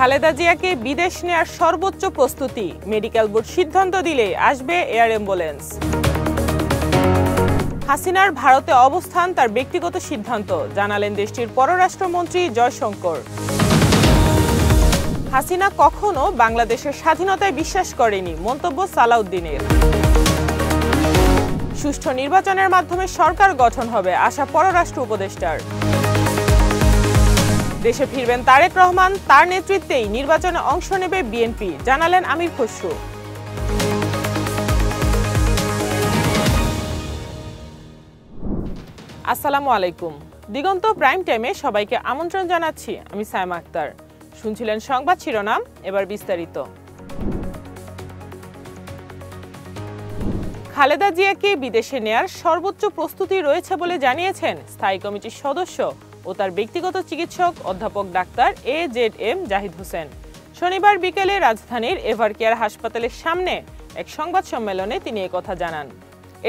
খালেদা জিয়াকে বিদেশ নেয়ার সর্বোচ্চ প্রস্তুতি, মেডিকেল বোর্ড সিদ্ধান্ত দিলে আসবে এয়ার অ্যাম্বুলেন্স। হাসিনার ভারতে অবস্থান তার ব্যক্তিগত সিদ্ধান্ত, জানালেন দেশটির পররাষ্ট্রমন্ত্রী জয়শঙ্কর। হাসিনা কখনো বাংলাদেশের স্বাধীনতায় বিশ্বাস করেনি, মন্তব্য সালাউদ্দিনের। সুষ্ঠু নির্বাচনের মাধ্যমে সরকার গঠন হবে, আশা পররাষ্ট্র উপদেষ্টার। দেশে ফিরবেন তারেক রহমান, তার নেতৃত্বেই নির্বাচনে অংশ নেবে বিএনপি, জানালেন আমির খসরু। আসসালামু আলাইকুম। দিগন্ত প্রাইম টাইমে সবাইকে আমন্ত্রণ জানাচ্ছি, আমি সায়মা আক্তার। শুনছিলেন সংবাদ শিরোনাম, এবার বিস্তারিত। খালেদা জিয়াকে বিদেশে নেয়ার সর্বোচ্চ প্রস্তুতি রয়েছে বলে জানিয়েছেন স্থায়ী কমিটির সদস্য ও তার ব্যক্তিগত চিকিৎসক অধ্যাপক ডাক্তার AZM জাহিদ হোসেন। শনিবার বিকেলে রাজধানীর এভারকেয়ার হাসপাতালের সামনে এক সংবাদ সম্মেলনে তিনি একথা জানান।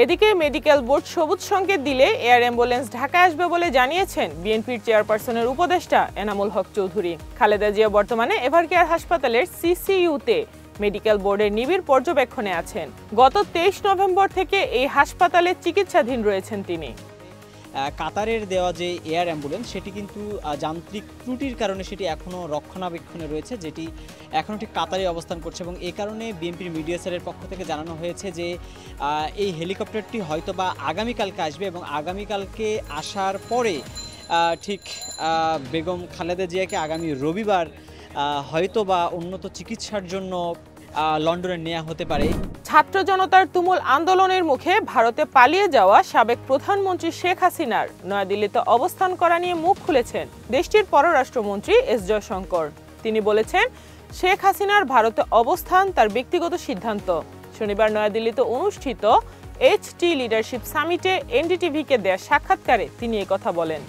এদিকে মেডিকেল বোর্ড সবুজ সংকেত দিলে এয়ার অ্যাম্বুলেন্স ঢাকায় আসবে বলে জানিয়েছেন বিএনপির চেয়ারপারসনের উপদেষ্টা এনামুল হক চৌধুরী। খালেদা জিয়া বর্তমানে এভারকেয়ার হাসপাতালের CCU-তে মেডিকেল বোর্ডের নিবিড় পর্যবেক্ষণে আছেন। গত 23 নভেম্বর থেকে এই হাসপাতালে চিকিৎসাধীন রয়েছেন তিনি। কাতারের দেওয়া যে এয়ার অ্যাম্বুলেন্স সেটি কিন্তু যান্ত্রিক ত্রুটির কারণে সেটি এখনও রক্ষণাবেক্ষণে রয়েছে, যেটি এখনও ঠিক কাতারে অবস্থান করছে এবং এই কারণে বিএনপির মিডিয়া সেলের পক্ষ থেকে জানানো হয়েছে যে এই হেলিকপ্টারটি হয়তো বা আগামীকালকে আসবে এবং আগামীকালকে আসার পরে ঠিক বেগম খালেদা জিয়াকে আগামী রবিবার হয়তো বা উন্নত চিকিৎসার জন্য লন্ডনে নেওয়া হতে পারে। ছাত্র জনতার তুমুল আন্দোলনের মুখে ভারতে পালিয়ে যাওয়া সাবেক প্রধানমন্ত্রী শেখ হাসিনার নয়াদিল্লিতে অবস্থান করা নিয়ে মুখ খুলেছেন দেশটির পররাষ্ট্রমন্ত্রী এস জয়শঙ্কর। তিনি বলেছেন, শেখ হাসিনার ভারতে অবস্থান তার ব্যক্তিগত সিদ্ধান্ত। শনিবার নয়াদিল্লিতে অনুষ্ঠিত HT লিডারশিপ সামিটে NDTV-কে দেয়া সাক্ষাৎকারে তিনি একথা বলেন।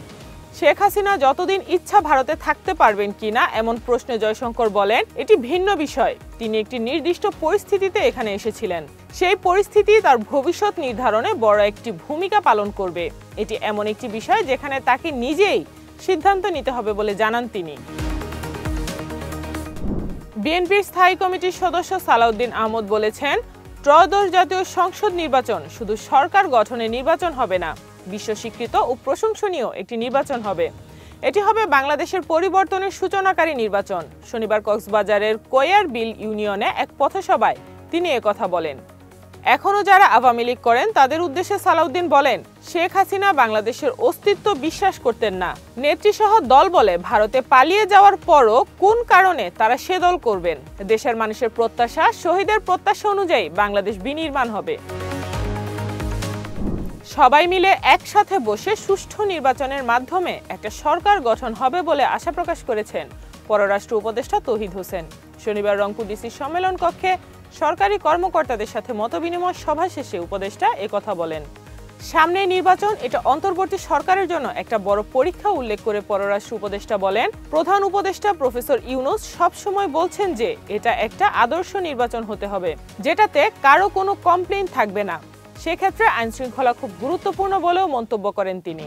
শেখ হাসিনা যতদিন ইচ্ছা ভারতে থাকতে পারবেন কিনা এমন প্রশ্নে জয়শঙ্কর বলেন, এটি ভিন্ন বিষয়। তিনি একটি নির্দিষ্ট পরিস্থিতিতে এখানে এসেছিলেন, সেই পরিস্থিতি তার ভবিষ্যৎ নির্ধারণে বড় একটি ভূমিকা পালন করবে। এটি এমন একটি বিষয় যেখানে তাকে নিজেই সিদ্ধান্ত নিতে হবে বলে জানান তিনি। বিএনপির স্থায়ী কমিটির সদস্য সালাউদ্দিন আহমদ বলেছেন, ত্রয়োদশ জাতীয় সংসদ নির্বাচন শুধু সরকার গঠনের নির্বাচন হবে না, বিশ্ব স্বীকৃত ও প্রশংসনীয় একটি নির্বাচন হবে। এটি হবে বাংলাদেশের পরিবর্তনের সূচনাকারী নির্বাচন। শনিবার কক্সবাজারের কোয়ারবিল ইউনিয়নে এক পথসভায় তিনি একথা বলেন। এখনও যারা আওয়ামী লীগ করেন তাদের উদ্দেশ্যে সালাউদ্দিন বলেন, শেখ হাসিনা বাংলাদেশের অস্তিত্ব বিশ্বাস করতেন না। নেত্রীসহ দল বলে ভারতে পালিয়ে যাওয়ার পরও কোন কারণে তারা সে দল করবেন? দেশের মানুষের প্রত্যাশা, শহীদের প্রত্যাশা অনুযায়ী বাংলাদেশ বিনির্মাণ হবে। সবাই মিলে একসাথে বসে সুষ্ঠু নির্বাচনের মাধ্যমে একটা সরকার গঠন হবে বলে আশা প্রকাশ করেছেন পররাষ্ট্র উপদেষ্টা তৌহিদ হোসেন। শনিবার রংপুর ডিসি সম্মেলন কক্ষে সরকারি কর্মকর্তাদের সাথে মতবিনিময় সভা শেষে উপদেষ্টা একথা বলেন। সামনে নির্বাচন, এটা অন্তর্বর্তী সরকারের জন্য একটা বড় পরীক্ষা উল্লেখ করে পররাষ্ট্র উপদেষ্টা বলেন, প্রধান উপদেষ্টা প্রফেসর ইউনূস সবসময় বলছেন যে এটা একটা আদর্শ নির্বাচন হতে হবে, যেটাতে কারো কোনো কমপ্লেইন থাকবে না। সেক্ষেত্রে আইন শৃঙ্খলা খুব গুরুত্বপূর্ণ বলেও মন্তব্য করেন তিনি।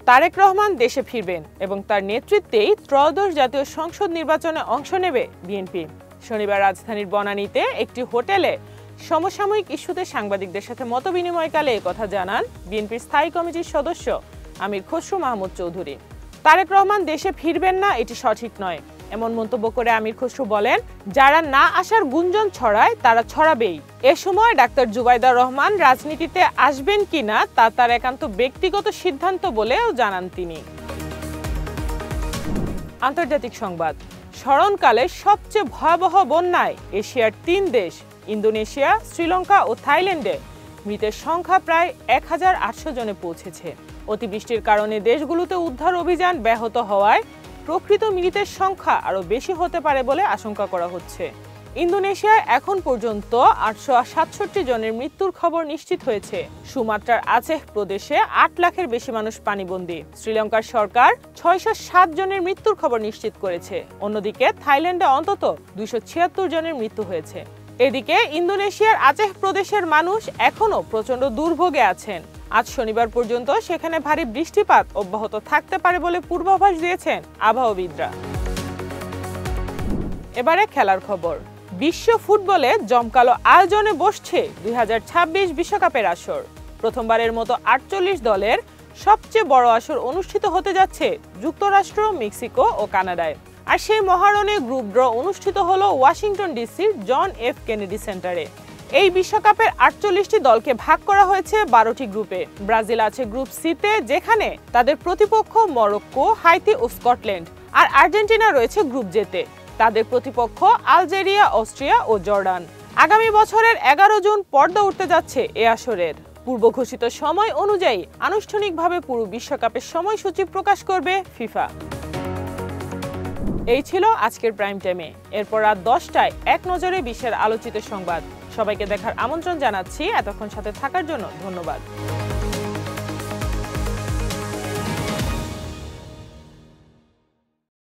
তারেক রহমান দেশে ফিরবেন এবং তার নেতৃত্বেই ত্রয়োদশ জাতীয় সংসদ নির্বাচনে অংশ নেবে বিএনপি। শনিবার রাজধানীর বনানীতে একটি হোটেলে সমসাময়িক ইস্যুতে সাংবাদিকদের সাথে মতবিনিময়কালে একথা জানান বিএনপির স্থায়ী কমিটির সদস্য আমির খসরু মাহমুদ চৌধুরী। তারেক রহমান দেশে ফিরবেন না, এটি সঠিক নয়, এমন মন্তব্য করে আমির খসরু বলেন, যারা না আসার গুঞ্জন ছড়ায় তারা ছড়াবেই। এ সময় ডাক্তার জুবাইদা রহমান রাজনীতিতে আসবেন কিনা তা তার একান্ত ব্যক্তিগত সিদ্ধান্ত বলেও জানান তিনি। আন্তর্জাতিক সংবাদ। স্মরণকালে সবচেয়ে ভয়াবহ বন্যায় এশিয়ার 3 দেশ ইন্দোনেশিয়া, শ্রীলঙ্কা ও থাইল্যান্ডে মৃতের সংখ্যা প্রায় 1800 জনে পৌঁছেছে। অতিবৃষ্টির কারণে দেশগুলোতে উদ্ধার অভিযান ব্যাহত হওয়ায় প্রকৃত মৃতের সংখ্যা আরও বেশি হতে পারে বলে আশঙ্কা করা হচ্ছে। ইন্দোনেশিয়ায় এখন পর্যন্ত 867 জনের মৃত্যুর খবর নিশ্চিত হয়েছে। সুমাত্রার আচেহ প্রদেশে 8 লাখের বেশি মানুষ পানিবন্দী। শ্রীলঙ্কার সরকার 607 জনের মৃত্যুর খবর নিশ্চিত করেছে। অন্যদিকে থাইল্যান্ডে অন্তত 276 জনের মৃত্যু হয়েছে। এদিকে ইন্দোনেশিয়ার আচেহ প্রদেশের মানুষ এখনও প্রচণ্ড দুর্ভোগে আছেন। আজ শনিবার পর্যন্ত সেখানে ভারী বৃষ্টিপাত অব্যাহত থাকতে পারে বলে পূর্বাভাস দিয়েছেন আবহাওয়াবিদরা। এবারে খেলার খবর। বিশ্ব ফুটবলে জমকালো আয়োজনে বসছে 2026 বিশ্বকাপের আসর। প্রথমবারের মতো 48 দলের সবচেয়ে বড় আসর অনুষ্ঠিত হতে যাচ্ছে যুক্তরাষ্ট্র, মেক্সিকো ও কানাডায়। আর সেই মহারণে গ্রুপ ড্র অনুষ্ঠিত হলো ওয়াশিংটন ডিসির জন এফ কেনেডি সেন্টারে। এই বিশ্বকাপের 48টি দলকে ভাগ করা হয়েছে 12টি গ্রুপে। ব্রাজিল আছে গ্রুপ সিতে, যেখানে তাদের প্রতিপক্ষ মরক্কো, হাইতি ও স্কটল্যান্ড। আর আর্জেন্টিনা রয়েছে গ্রুপ জেতে, তাদের প্রতিপক্ষ আলজেরিয়া, অস্ট্রিয়া ও জর্ডান। আগামী বছরের 11 জুন পর্দা উঠতে যাচ্ছে এ আসরের। পূর্ব ঘোষিত সময় অনুযায়ী আনুষ্ঠানিকভাবে পুরো বিশ্বকাপের সময়সূচি প্রকাশ করবে ফিফা। এই ছিল আজকের প্রাইম টাইমে। এরপর রাত 10টায় এক নজরে বিশ্বের আলোচিত সংবাদ। সবাইকে দেখার আমন্ত্রণ জানাচ্ছি। এতক্ষণ সাথে থাকার জন্য ধন্যবাদ।